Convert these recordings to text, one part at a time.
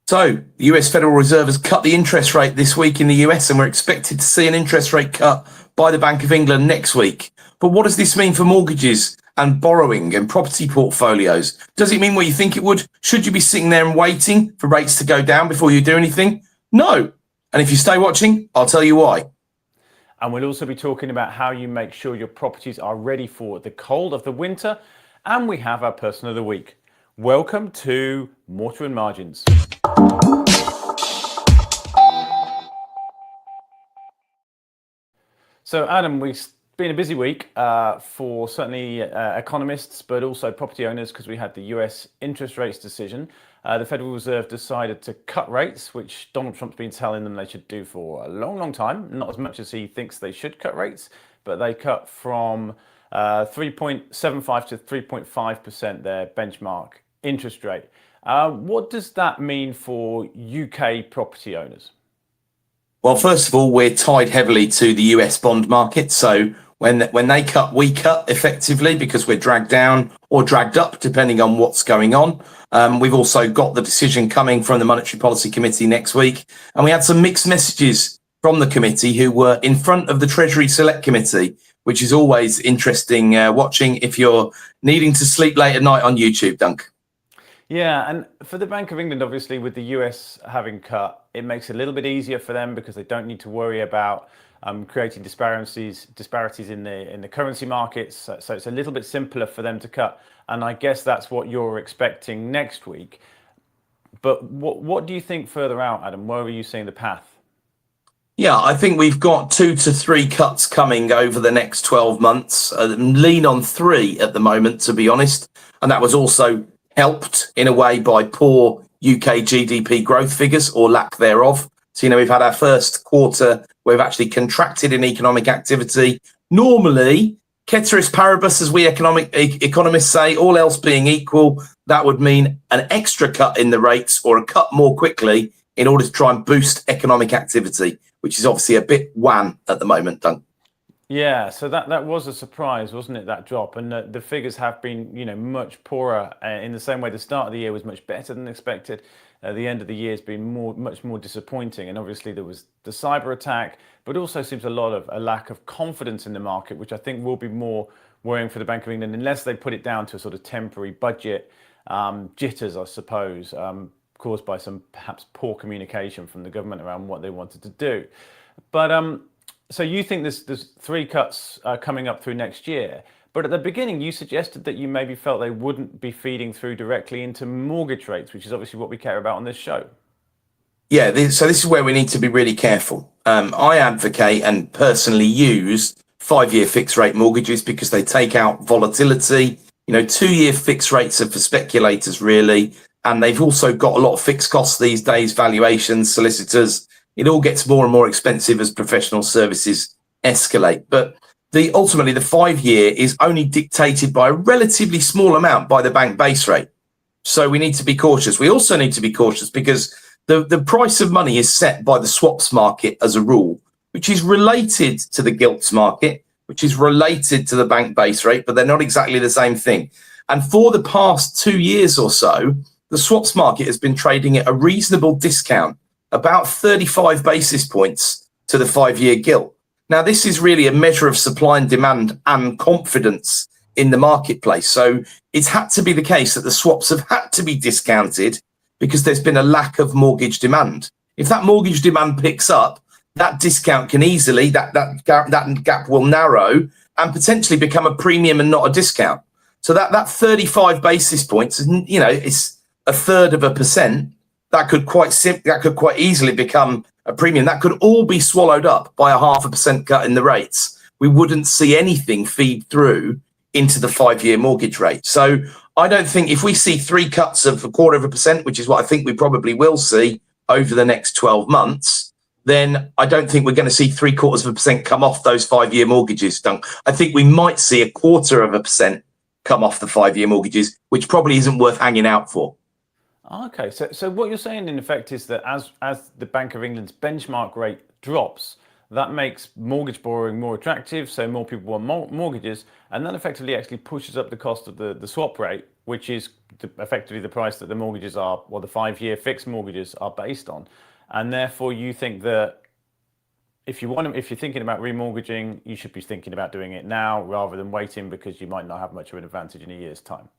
So, the US Federal Reserve has cut the interest rate this week in the US, and we're expected to see an interest rate cut by the Bank of England next week. But what does this mean for mortgages and borrowing and property portfolios? Does it mean what you think it would? Should you be sitting there and waiting for rates to go down before you do anything? No. And if you stay watching, I'll tell you why. And we'll also be talking about how you make sure your properties are ready for the cold of the winter. And we have our person of the week. Welcome to Mortar and Margins. So Adam, we've been a busy week for certainly economists, but also property owners, because we had the US interest rates decision. The Federal Reserve decided to cut rates, which Donald Trump's been telling them they should do for a long, long time. Not as much as he thinks they should cut rates, but they cut from 3.75 to 3.5% their benchmark interest rate. What does that mean for UK property owners? Well, first of all, we're tied heavily to the US bond market. So when they cut, we cut effectively because we're dragged down or dragged up, depending on what's going on. We've also got the decision coming from the Monetary Policy Committee next week. And we had some mixed messages from the committee who were in front of the Treasury Select Committee, which is always interesting watching if you're needing to sleep late at night on YouTube, Dunk. Yeah, and for the Bank of England, obviously, with the US having cut, it makes it a little bit easier for them because they don't need to worry about creating disparities in the currency markets. So it's a little bit simpler for them to cut. And I guess that's what you're expecting next week. But what do you think further out, Adam? Where are you seeing the path? Yeah, I think we've got 2 to 3 cuts coming over the next 12 months. Lean on 3 at the moment, to be honest. And that was also helped in a way by poor UK GDP growth figures or lack thereof. So, we've had our first quarter where we've actually contracted in economic activity. Normally, ceteris paribus, as we economists say, all else being equal, that would mean an extra cut in the rates or a cut more quickly in order to try and boost economic activity, which is obviously a bit wan at the moment, Dunk. Yeah, so that was a surprise, wasn't it, that drop? And the figures have been, much poorer in the same way the start of the year was much better than expected. The end of the year has been much more disappointing. And obviously there was the cyber attack, but also seems a lack of confidence in the market, which I think will be more worrying for the Bank of England unless they put it down to a sort of temporary budget jitters, I suppose, caused by some perhaps poor communication from the government around what they wanted to do. But so you think there's 3 cuts coming up through next year, but at the beginning you suggested that you maybe felt they wouldn't be feeding through directly into mortgage rates, which is obviously what we care about on this show. Yeah, so this is where we need to be really careful. I advocate and personally use 5-year fixed rate mortgages because they take out volatility. 2-year fixed rates are for speculators, really. And they've also got a lot of fixed costs these days, valuations, solicitors. It all gets more and more expensive as professional services escalate. But ultimately, the 5-year is only dictated by a relatively small amount by the bank base rate. So we need to be cautious. We also need to be cautious because the price of money is set by the swaps market as a rule, which is related to the gilts market, which is related to the bank base rate, but they're not exactly the same thing. And for the past 2 years or so, the swaps market has been trading at a reasonable discount, about 35 basis points to the 5-year gilt. Now, this is really a measure of supply and demand and confidence in the marketplace. So it's had to be the case that the swaps have had to be discounted because there's been a lack of mortgage demand. If that mortgage demand picks up, that discount can easily, that gap will narrow and potentially become a premium and not a discount. So that 35 basis points, it's 1/3%. That could quite easily become a premium. That could all be swallowed up by a 0.5% cut in the rates. We wouldn't see anything feed through into the 5-year mortgage rate. So I don't think if we see 3 cuts of 0.25%, which is what I think we probably will see over the next 12 months, then I don't think we're going to see 0.75% come off those 5-year mortgages. I think we might see 0.25% come off the 5-year mortgages, which probably isn't worth hanging out for. Okay, so what you're saying in effect is that as the Bank of England's benchmark rate drops, that makes mortgage borrowing more attractive, so more people want mortgages, and that effectively actually pushes up the cost of the swap rate, which is effectively the price that the mortgages are, or the 5-year fixed mortgages are based on. And therefore, you think that if you're thinking about remortgaging, you should be thinking about doing it now rather than waiting, because you might not have much of an advantage in a year's time.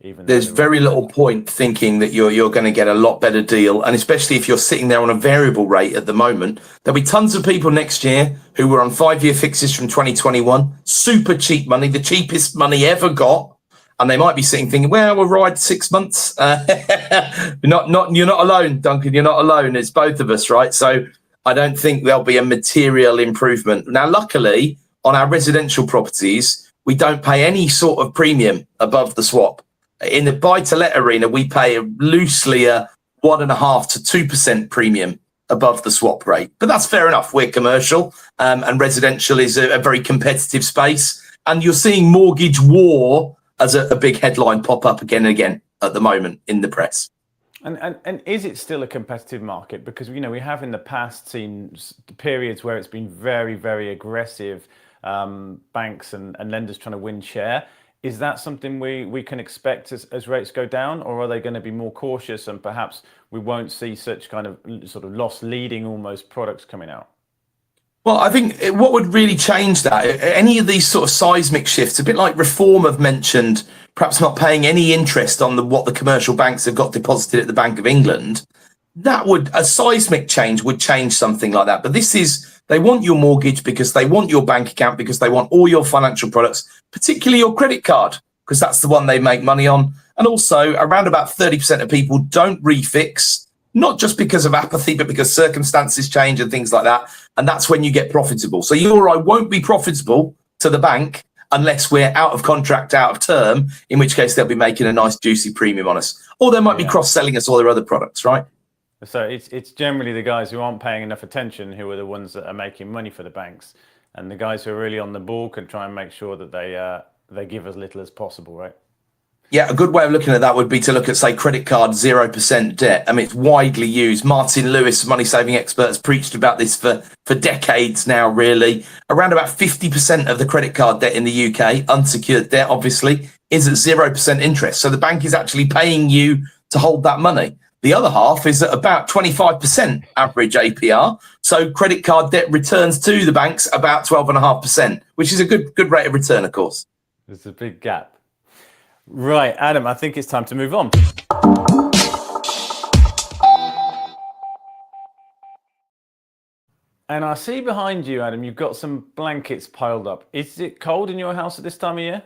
Even There's very little point thinking that you're going to get a lot better deal, and especially if you're sitting there on a variable rate at the moment. There'll be tons of people next year who were on 5-year fixes from 2021, super cheap money, the cheapest money ever got, and they might be sitting thinking, "Well, we'll ride 6 months." You're not alone, Duncan. You're not alone. It's both of us, right? So I don't think there'll be a material improvement. Now, luckily, on our residential properties, we don't pay any sort of premium above the swap. In the buy-to-let arena, we pay loosely a 1.5% to 2% premium above the swap rate. But that's fair enough. We're commercial, and residential is a very competitive space. And you're seeing mortgage war as a big headline pop up again and again at the moment in the press. And is it still a competitive market? Because we have in the past seen periods where it's been very, very aggressive, banks and lenders trying to win share. Is that something we can expect as rates go down, or are they going to be more cautious and perhaps we won't see such kind of sort of loss leading almost products coming out? Well, I think what would really change that, any of these sort of seismic shifts, a bit like Reform have mentioned, perhaps not paying any interest on what the commercial banks have got deposited at the Bank of England, a seismic change would change something like that. But this is, they want your mortgage because they want your bank account, because they want all your financial products, particularly your credit card, because that's the one they make money on. And also around about 30% of people don't refix, not just because of apathy, but because circumstances change and things like that. And that's when you get profitable. So you or I won't be profitable to the bank unless we're out of contract, out of term, in which case they'll be making a nice juicy premium on us. Or they might be cross-selling us all their other products, right? So it's generally the guys who aren't paying enough attention who are the ones that are making money for the banks. And the guys who are really on the ball can try and make sure that they give as little as possible, right? Yeah, a good way of looking at that would be to look at, say, credit card 0% debt. I mean, it's widely used. Martin Lewis, money saving expert, has preached about this for decades now, really. Around about 50% of the credit card debt in the UK, unsecured debt, obviously, is at 0% interest. So the bank is actually paying you to hold that money. The other half is at about 25% average APR. So credit card debt returns to the banks about 12.5%, which is a good rate of return, of course. There's a big gap. Right, Adam, I think it's time to move on. And I see behind you, Adam, you've got some blankets piled up. Is it cold in your house at this time of year?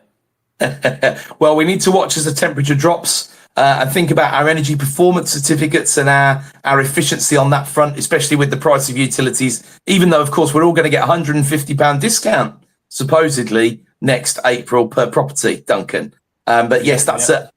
Well, we need to watch as the temperature drops and think about our energy performance certificates and our efficiency on that front, especially with the price of utilities, even though, of course, we're all going to get £150 discount, supposedly, next April per property, Duncan. But yes, that's a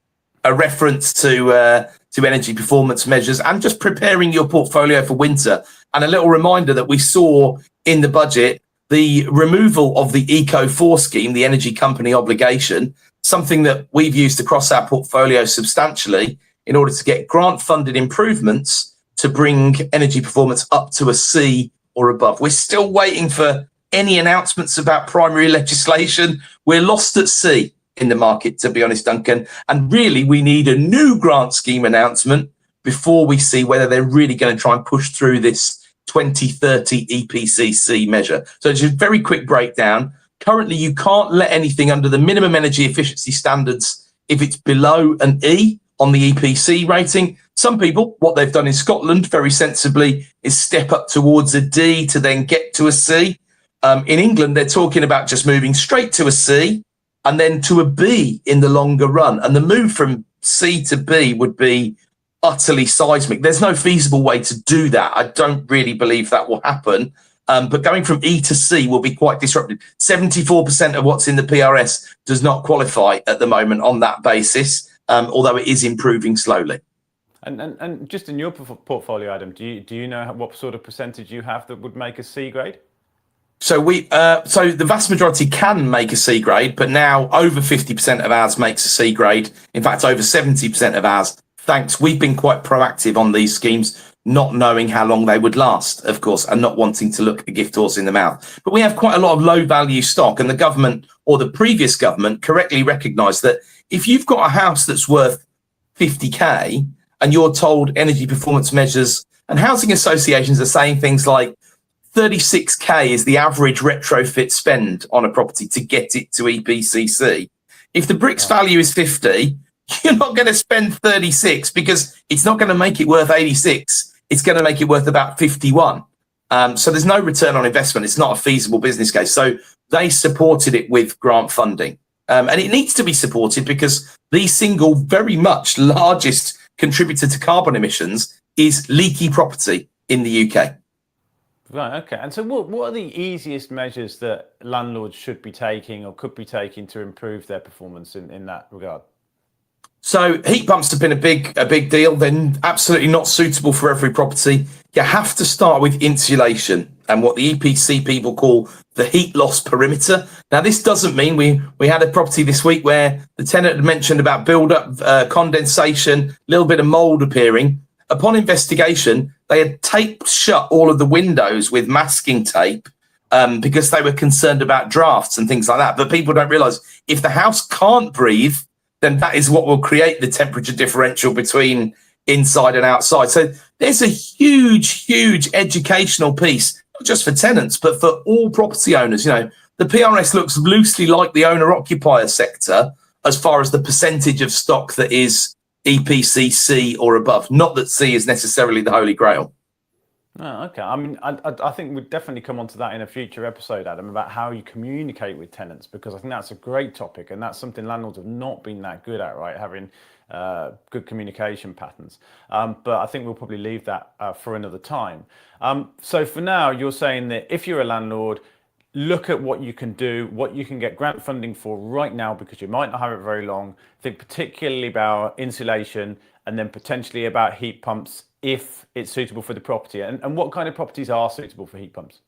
reference to energy performance measures and just preparing your portfolio for winter. And a little reminder that we saw in the budget the removal of the Eco4 scheme, the energy company obligation, something that we've used across our portfolio substantially in order to get grant-funded improvements to bring energy performance up to a C or above. We're still waiting for any announcements about primary legislation. We're lost at sea in the market, to be honest, Duncan. And really, we need a new grant scheme announcement before we see whether they're really going to try and push through this 2030 EPCC measure. So it's a very quick breakdown. Currently, you can't let anything under the minimum energy efficiency standards if it's below an E on the EPC rating. Some people, what they've done in Scotland, very sensibly, is step up towards a D to then get to a C. In England, they're talking about just moving straight to a C and then to a B in the longer run. And the move from C to B would be utterly seismic. There's no feasible way to do that. I don't really believe that will happen. But going from E to C will be quite disruptive. 74% of what's in the PRS does not qualify at the moment on that basis, although it is improving slowly. And just in your portfolio, Adam, do you know what sort of percentage you have that would make a C grade? So so the vast majority can make a C grade, but now over 50% of ours makes a C grade. In fact, over 70% of ours. Thanks. We've been quite proactive on these schemes, not knowing how long they would last, of course, and not wanting to look a gift horse in the mouth. But we have quite a lot of low value stock, and the government, or the previous government, correctly recognised that if you've got a house that's worth 50k and you're told energy performance measures, and housing associations are saying things like 36k is the average retrofit spend on a property to get it to EPCC. If the bricks value is 50, you're not going to spend 36 because it's not going to make it worth 86. It's going to make it worth about 51. So there's no return on investment. It's not a feasible business case. So they supported it with grant funding. And it needs to be supported because the single very much largest contributor to carbon emissions is leaky property in the UK. Right, okay. And so what are the easiest measures that landlords should be taking or could be taking to improve their performance in that regard? So heat pumps have been a big deal. They're absolutely not suitable for every property. You have to start with insulation and what the EPC people call the heat loss perimeter. Now, this doesn't mean we had a property this week where the tenant had mentioned about build-up, condensation, a little bit of mould appearing. Upon investigation, they had taped shut all of the windows with masking tape because they were concerned about drafts and things like that. But people don't realise if the house can't breathe, then that is what will create the temperature differential between inside and outside. So there's a huge educational piece, not just for tenants, but for all property owners. You know, the PRS looks loosely like the owner-occupier sector as far as the percentage of stock that is EPC C or above. Not that C is necessarily the holy grail. Oh, okay. I mean, I think we'd definitely come on to that in a future episode, Adam, about how you communicate with tenants, because I think that's a great topic, and that's something landlords have not been that good at, right? Having good communication patterns. But I think we'll probably leave that for another time. So for now, you're saying that if you're a landlord, look at what you can do, what you can get grant funding for right now, because you might not have it very long. Think particularly about insulation and then potentially about heat pumps if it's suitable for the property. And what kind of properties are suitable for heat pumps?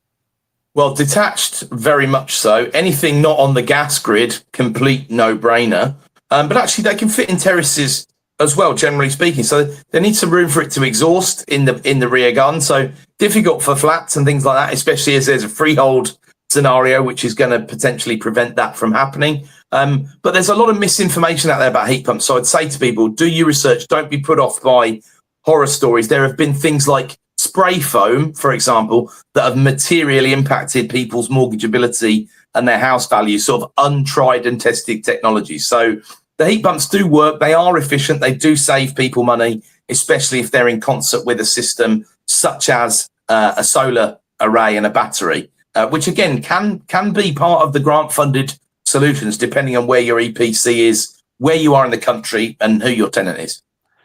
Well, detached, very much so. Anything not on the gas grid, complete no-brainer. But actually, they can fit in terraces as well, generally speaking. So they need some room for it to exhaust in the rear garden. So difficult for flats and things like that, especially as there's a freehold scenario, which is going to potentially prevent that from happening. But there's a lot of misinformation out there about heat pumps. So I'd say to people, do your research. Don't be put off by horror stories. There have been things like spray foam, for example, that have materially impacted people's mortgageability and their house value, sort of untried and tested technology. So the heat pumps do work. They are efficient. They do save people money, especially if they're in concert with a system such as a solar array and a battery, which again can be part of the grant funded solutions, depending on where your EPC is, where you are in the country, and who your tenant is.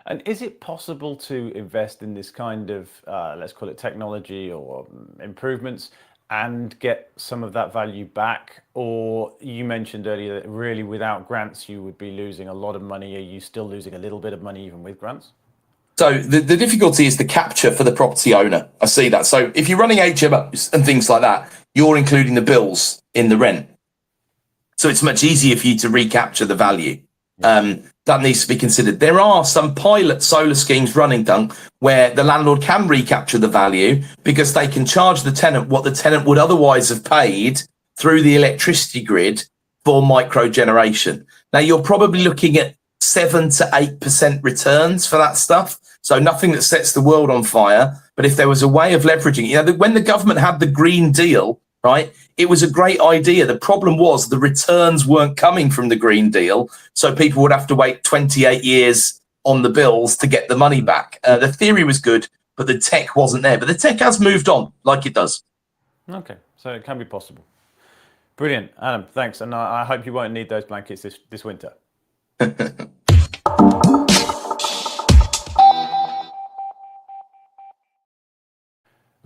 And is it possible to invest in this kind of, let's call it technology or improvements, and get some of that value back? Or you mentioned earlier that really without grants, you would be losing a lot of money. Are you still losing a little bit of money even with grants? So the difficulty is the capture for the property owner. I see that. So if you're running HMOs and things like that, you're including the bills in the rent. So it's much easier for you to recapture the value. That needs to be considered. There are some pilot solar schemes running, Dunk, where the landlord can recapture the value because they can charge the tenant what the tenant would otherwise have paid through the electricity grid for micro generation. Now, you're probably looking at 7 to 8% returns for that stuff. So nothing that sets the world on fire. But if there was a way of leveraging, you know, when the government had the Green Deal, right, it was a great idea. The problem was the returns weren't coming from the Green Deal. So people would have to wait 28 years on the bills to get the money back. The theory was good, but the tech wasn't there. But the tech has moved on like it does. Okay, so it can be possible. Brilliant, Adam, thanks. And I hope you won't need those blankets this winter.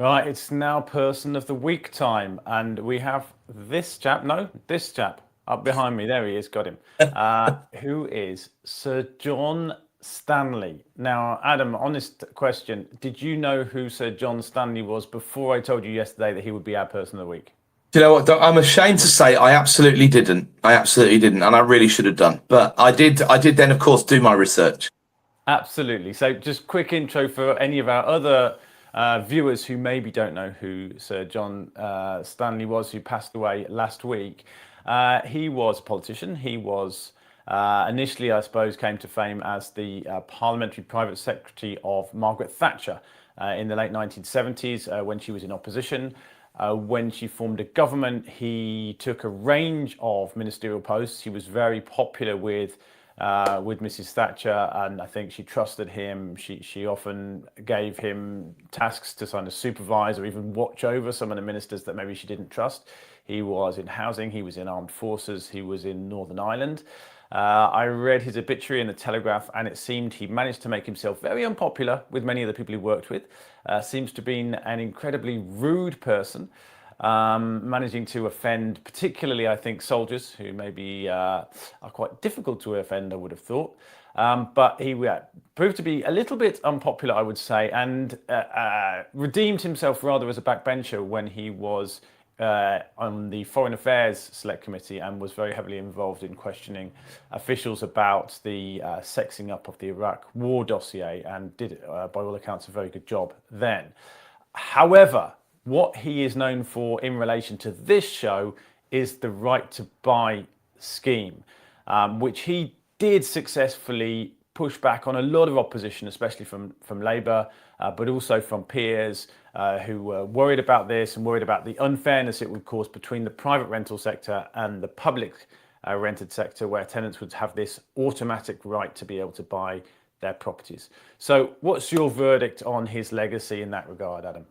Right, it's now Person of the Week time, and we have this chap up behind me. There he is, got him. Who is Sir John Stanley. Now, Adam, honest question, did you know who Sir John Stanley was before I told you yesterday that he would be our Person of the Week? Do you know what? I'm ashamed to say I absolutely didn't. And I really should have done. But I did then, of course, do my research. Absolutely. So just quick intro for any of our other viewers who maybe don't know who Sir John Stanley was, who passed away last week. He was a politician. He was initially, I suppose, came to fame as the parliamentary private secretary of Margaret Thatcher in the late 1970s when she was in opposition. When she formed a government, he took a range of ministerial posts. He was very popular with Mrs. Thatcher, and I think she trusted him. She often gave him tasks to kind of supervise or even watch over some of the ministers that maybe she didn't trust. He was in housing, he was in armed forces, he was in Northern Ireland. I read his obituary in the Telegraph, and it seemed he managed to make himself very unpopular with many of the people he worked with. Seems to be an incredibly rude person. Managing to offend, particularly, I think, soldiers who maybe are quite difficult to offend, I would have thought. But he proved to be a little bit unpopular, I would say, and redeemed himself rather as a backbencher when he was on the Foreign Affairs Select Committee and was very heavily involved in questioning officials about the sexing up of the Iraq war dossier, and did, by all accounts, a very good job then. However, what he is known for in relation to this show is the right to buy scheme, which he did successfully push back on a lot of opposition, especially from Labour, but also from peers who were worried about this and worried about the unfairness it would cause between the private rental sector and the public rented sector, where tenants would have this automatic right to be able to buy their properties. So what's your verdict on his legacy in that regard, Adam?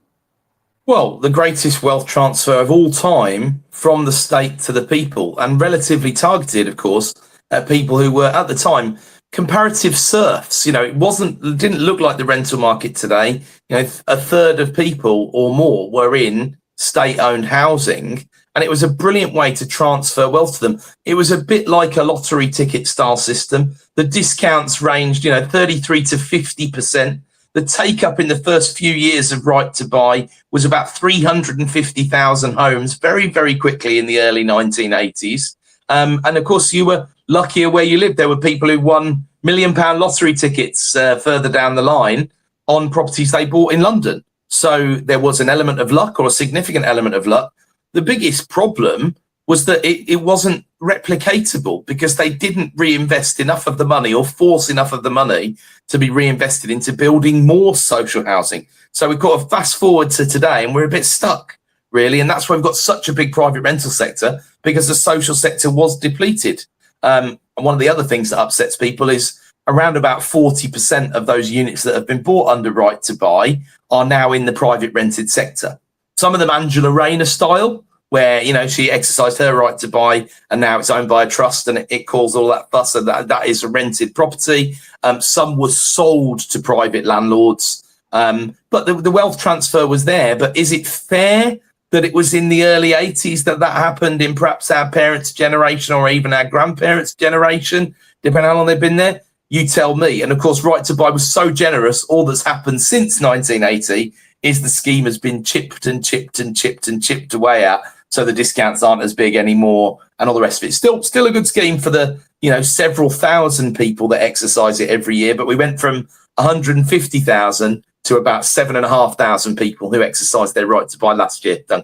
Well, the greatest wealth transfer of all time from the state to the people, and relatively targeted, of course, at people who were at the time comparative serfs. It didn't look like the rental market today. A third of people or more were in state-owned housing, and it was a brilliant way to transfer wealth to them. It was a bit like a lottery ticket style system. The discounts ranged, 33 to 50%. The take up in the first few years of Right to Buy was about 350,000 homes very, very quickly in the early 1980s. And of course, you were luckier where you lived. There were people who won £1 million lottery tickets further down the line on properties they bought in London. So there was an element of luck, or a significant element of luck. The biggest problem was that it wasn't replicatable, because they didn't reinvest enough of the money, or force enough of the money to be reinvested into building more social housing. So we've got to fast forward to today, and we're a bit stuck, really. And that's why we've got such a big private rental sector, because the social sector was depleted. And one of the other things that upsets people is around about 40% of those units that have been bought under Right to Buy are now in the private rented sector. Some of them Angela Rayner style, where she exercised her right to buy, and now it's owned by a trust, and it caused all that fuss, and that is a rented property. Some was sold to private landlords, but the wealth transfer was there. But is it fair that it was in the early 80s that happened in perhaps our parents' generation, or even our grandparents' generation, depending on how long they've been there? You tell me. And of course, Right to Buy was so generous. All that's happened since 1980 is the scheme has been chipped and chipped and chipped and chipped away at. So the discounts aren't as big anymore, and all the rest of it. Still a good scheme for the several thousand people that exercise it every year. But we went from 150,000 to about 7,500 people who exercised their right to buy last year. Done.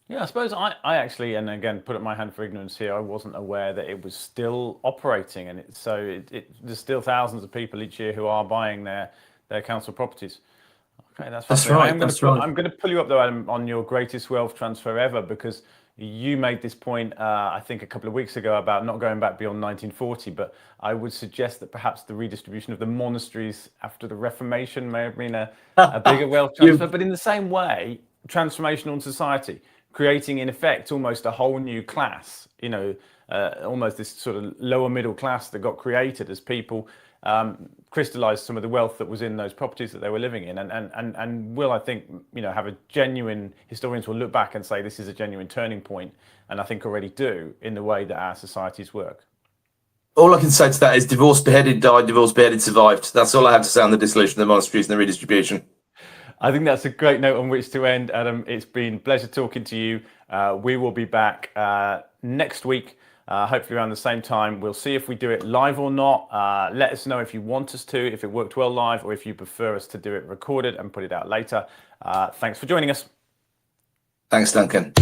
Yeah, I suppose I actually, and again, put up my hand for ignorance here, I wasn't aware that it was still operating, and there's still thousands of people each year who are buying their council properties. Okay, that's right. I'm going to pull you up, though, Adam, on your greatest wealth transfer ever, because you made this point, I think, a couple of weeks ago about not going back beyond 1940. But I would suggest that perhaps the redistribution of the monasteries after the Reformation may have been a bigger wealth transfer. But in the same way, transformational society, creating, in effect, almost a whole new class, almost this sort of lower middle class that got created as people crystallized some of the wealth that was in those properties that they were living in, and will, I think, have a genuine, historians will look back and say this is a genuine turning point, and I think already do, in the way that our societies work. All I can say to that is divorced, beheaded, died, divorced, beheaded, survived. That's all I have to say on the dissolution of the monasteries and the redistribution. I think that's a great note on which to end, Adam. It's been a pleasure talking to you. We will be back next week hopefully around the same time. We'll see if we do it live or not. Let us know if you want us to, if it worked well live, or if you prefer us to do it recorded and put it out later. Thanks for joining us. Thanks, Duncan.